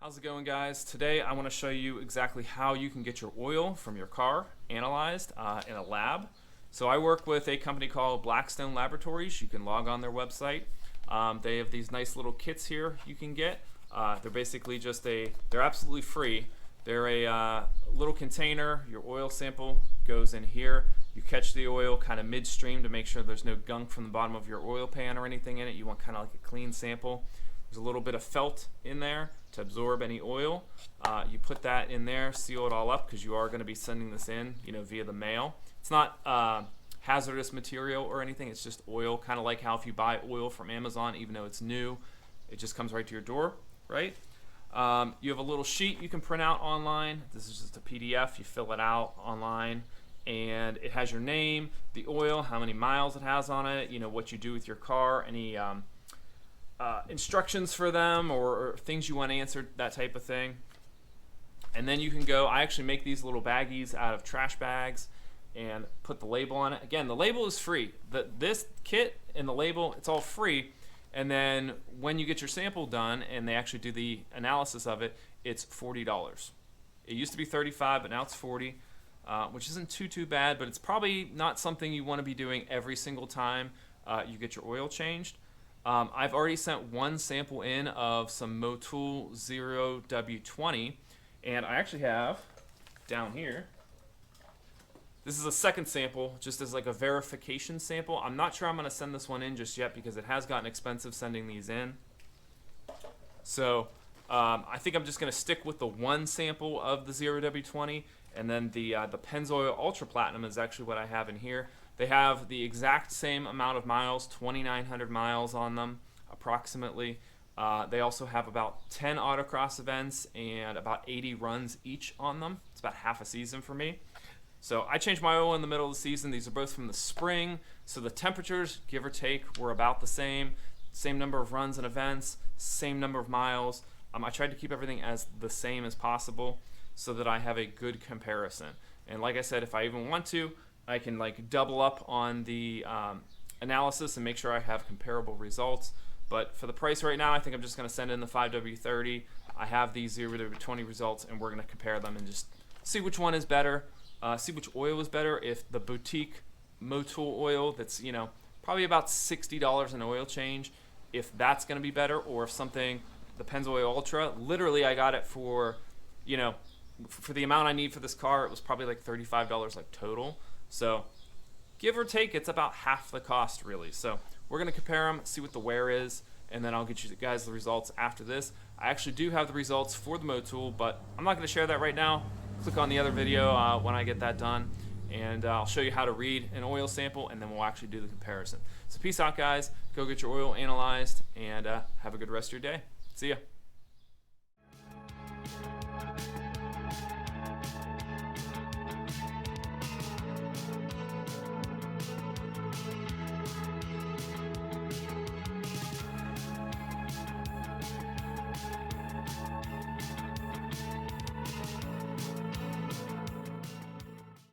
How's it going, guys? Today I want to show you exactly how you can get your oil from your car analyzed in a lab. So I work with a company called Blackstone Laboratories. You can log on their website. They have these nice little kits here you can get. They're basically they're absolutely free. They're a little container. Your oil sample goes in here. You catch the oil kind of midstream to make sure there's no gunk from the bottom of your oil pan or anything in it. You want kind of like a clean sample. There's a little bit of felt in there to absorb any oil. You put that in there, seal it all up, because you are going to be sending this in, via the mail. It's not hazardous material or anything. It's just oil, kind of like how if you buy oil from Amazon, even though it's new, it just comes right to your door, right? You have a little sheet you can print out online. This is just a PDF. You fill it out online, and it has your name, the oil, how many miles it has on it, what you do with your car, any instructions for them or things you want answered, that type of thing. And then you can go, I actually make these little baggies out of trash bags and put the label on it. Again, the label is free. This kit and the label, it's all free. And then when you get your sample done and they actually do the analysis of it, it's $40. It used to be $35, but now it's $40, which isn't too bad, but it's probably not something you want to be doing every single time you get your oil changed. I've already sent one sample in of some Motul 0W20, and I actually have down here, this is a second sample, just as like a verification sample. I'm not sure I'm going to send this one in just yet because it has gotten expensive sending these in. So I think I'm just going to stick with the one sample of the 0W20, and then the Pennzoil Ultra Platinum is actually what I have in here. They have the exact same amount of miles, 2,900 miles on them, approximately. They also have about 10 autocross events and about 80 runs each on them. It's about half a season for me. So I changed my oil in the middle of the season. These are both from the spring, so the temperatures, give or take, were about the same. Same number of runs and events, same number of miles. I tried to keep everything as the same as possible so that I have a good comparison. And like I said, if I even want to, I can like double up on the analysis and make sure I have comparable results. But for the price right now, I think I'm just going to send in the 5W30. I have these 0W20 results, and we're going to compare them and just see which one is better, see which oil is better. If the boutique Motul oil that's probably about $60 an oil change, if that's going to be better, or if something, the Pennzoil Ultra, literally I got it for for the amount I need for this car, it was probably like $35 like total. So give or take, it's about half the cost really. So we're going to compare them, see what the wear is, and then I'll get you guys the results after this. I actually do have the results for the Motul, but I'm not going to share that right now. Click on the other video when I get that done, and I'll show you how to read an oil sample, and then we'll actually do the comparison. So peace out, guys. Go get your oil analyzed, and have a good rest of your day. See ya.